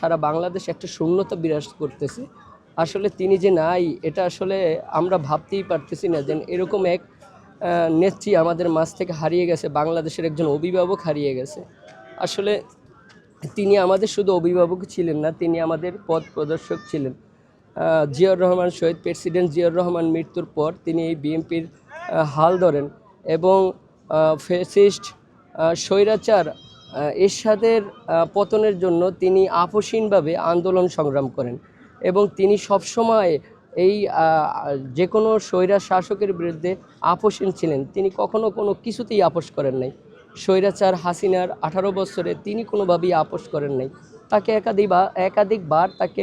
সারা বাংলাদেশে একটা শূন্যতা বিরাজ করতেছে। আসলে তিনি যে নাই এটা আসলে আমরা ভাবতেই পারতেছি না যে এরকম এক নেত্রী আমাদের মাঝ থেকে হারিয়ে গেছে, বাংলাদেশের একজন অভিভাবক হারিয়ে গেছে। আসলে তিনি আমাদের শুধু অভিভাবক ছিলেন না, তিনি আমাদের পথ প্রদর্শক ছিলেন। জিয়াউর রহমান, শহীদ প্রেসিডেন্ট জিয়াউর রহমান মৃত্যুর পর তিনি এই বিএনপির হাল ধরেন এবং ফ্যাসিস্ট স্বৈরাচার এরশাদের পতনের জন্য তিনি আপোষহীনভাবে আন্দোলন সংগ্রাম করেন এবং তিনি সবসময় এই যে কোনো স্বৈরা শাসকের বিরুদ্ধে আপোষহীন ছিলেন। তিনি কখনো কোনো কিছুতেই আপোষ করেন নাই। স্বৈরাচার হাসিনার 18 বছরে তিনি কোনোভাবেই আপোষ করেন নাই। তাকে একাধিকবার তাকে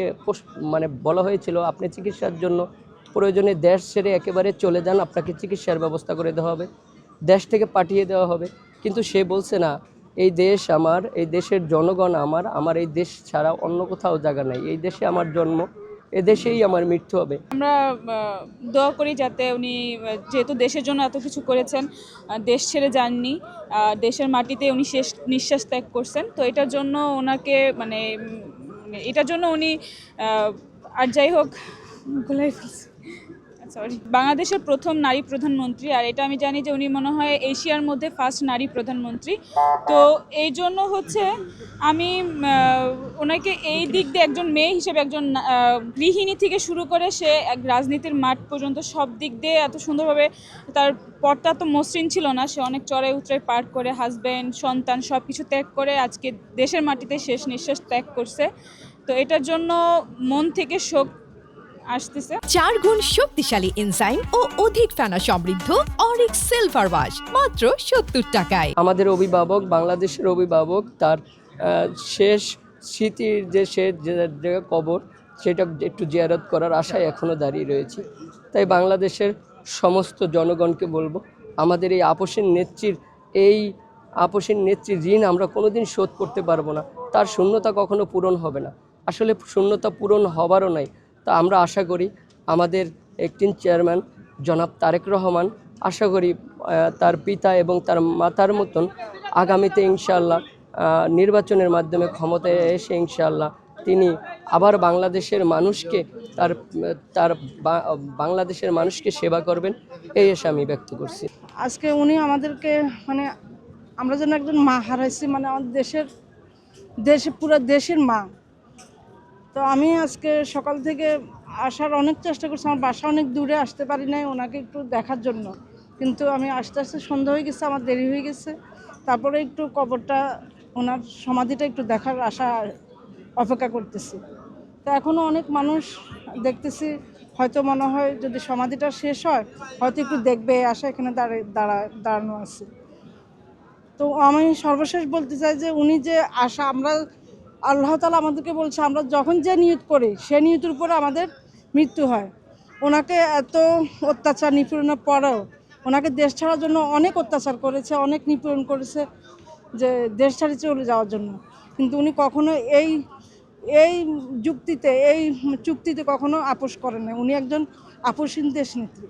মানে বলা হয়েছিল আপনি চিকিৎসার জন্য প্রয়োজনে দেশ ছেড়ে একেবারে চলে যান, আপনাকে চিকিৎসার ব্যবস্থা করে দেওয়া হবে, দেশ থেকে পাঠিয়ে দেওয়া হবে। কিন্তু সে বলছে না, এই দেশ আমার, এই দেশের জনগণ আমার এই দেশ ছাড়া অন্য কোথাও জায়গা নাই, এই দেশে আমার জন্ম, এ দেশেই আমার মৃত্যু হবে। আমরা দোয়া করি যাতে উনি যেহেতু দেশের জন্য এত কিছু করেছেন, দেশ ছেড়ে যাননি, দেশের মাটিতে উনি শেষ নিঃশ্বাস ত্যাগ করছেন, তো এটার জন্য ওনাকে এটার জন্য উনি আর যাই হোক বাংলাদেশের প্রথম নারী প্রধানমন্ত্রী, আর এটা আমি জানি যে উনি মনে হয় এশিয়ার মধ্যে ফার্স্ট নারী প্রধানমন্ত্রী। তো এই জন্য হচ্ছে আমি ওনাকে এই দিক দিয়ে একজন মেয়ে হিসেবে, একজন গৃহিণী থেকে শুরু করে সে এক রাজনীতির মাঠ পর্যন্ত সব দিক দিয়ে এত সুন্দরভাবে, তার পথটা তো মসৃণ ছিল না, সে অনেক চড়াই উতরাই পার করে হাজব্যান্ড সন্তান সব কিছু ত্যাগ করে আজকে দেশের মাটিতে শেষ নিঃশ্বাস ত্যাগ করছে। তো এটার জন্য মন থেকে শোক আসতেছে। 4 গুণ শক্তিশালী এনজাইম ও অধিক ফেনা সমৃদ্ধ অরিক্স সিলভার ওয়াশ মাত্র 70 টাকায়। আমাদের অভিভাবক, বাংলাদেশের অভিভাবক, তার শেষ স্মৃতির যে জায়গা কবর, সেটা একটু জিয়ারত করার আশায় এখনও দাঁড়িয়ে রয়েছে। তাই বাংলাদেশের সমস্ত জনগণকে বলবো, আমাদের এই আপসীন নেত্রীর ঋণ আমরা কোনোদিন শোধ করতে পারবো না। তার শূন্যতা কখনো পূরণ হবে না, আসলে শূন্যতা পূরণ হবারও নাই। তা আমরা আশা করি আমাদের অ্যাক্টিং চেয়ারম্যান জনাব তারেক রহমান, আশা করি তার পিতা এবং তার মাতার মতন আগামীতে ইনশাআল্লাহ নির্বাচনের মাধ্যমে ক্ষমতায় এসে ইনশাআল্লাহ তিনি আবার বাংলাদেশের মানুষকে সেবা করবেন, এই আশা আমি ব্যক্ত করছি। আজকে উনি আমাদেরকে আমরা যেন একজন মা হারাইছি, আমাদের পুরো দেশের মা। তো আমি আজকে সকাল থেকে আসার অনেক চেষ্টা করছি, আমার বাসা অনেক দূরে, আসতে পারি নাই ওনাকে একটু দেখার জন্য, কিন্তু আমি আস্তে আস্তে সন্ধ্যা হয়ে গেছে, আমার দেরি হয়ে গেছে। তারপরে একটু কবরটা, ওনার সমাধিটা একটু দেখার আশা অপেক্ষা করতেছি। তো এখনও অনেক মানুষ দেখতেছি, হয়তো মনে হয় যদি সমাধিটা শেষ হয় হয়তো একটু দেখবে, আশা এখানে দাঁড়ানো আছে। তো আমি সর্বশেষ বলতে চাই যে উনি যে আশা, আল্লাহ তাআলা আমাদেরকে বলছে আমরা যখন যে নিয়ত করি সে নিয়তের উপরে আমাদের মৃত্যু হয়। ওনাকে এত অত্যাচার নিপীড়নের পরেও ওনাকে দেশ ছাড়ার জন্য অনেক অত্যাচার করেছে, অনেক নিপীড়ন করেছে যে দেশ ছাড়ি চলে যাওয়ার জন্য, কিন্তু উনি কখনো এই চুক্তিতে কখনো আপোষ করেন না। উনি একজন আপোষহীন দেশনেত্রী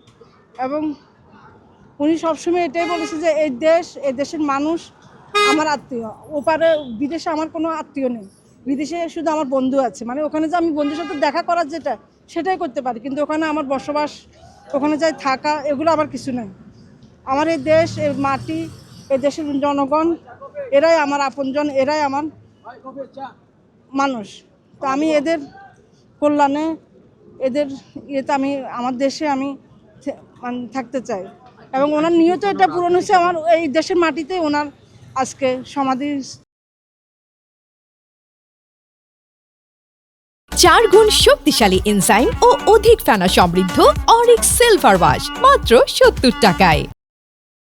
এবং উনি সবসময় এটাই বলেছে যে এই দেশের মানুষ আমার আত্মীয়, ওপারে বিদেশে আমার কোনো আত্মীয় নেই, বিদেশে শুধু আমার বন্ধু আছে, ওখানে যে আমি বন্ধুর সাথে দেখা করার সেটাই করতে পারি, কিন্তু ওখানে আমার বসবাস, ওখানে যাই থাকা, এগুলো আমার কিছু নেই। আমার এই দেশ, এই মাটি, এই দেশের জনগণ, এরাই আমার আপনজন, এরাই আমার মানুষ। তো আমি এদের কল্যাণে, এদের ইয়েতে আমার দেশে আমি থাকতে চাই এবং ওনার নিয়ত এটা পূরণ হয়েছে। আমার এই দেশের মাটিতে ওনার আজকে সমাধি। 4 গুণ শক্তিশালী এনজাইম ও অধিক ফেনা সমৃদ্ধ অরিক্স সিলভার ওয়াশ মাত্র 70 টাকায়।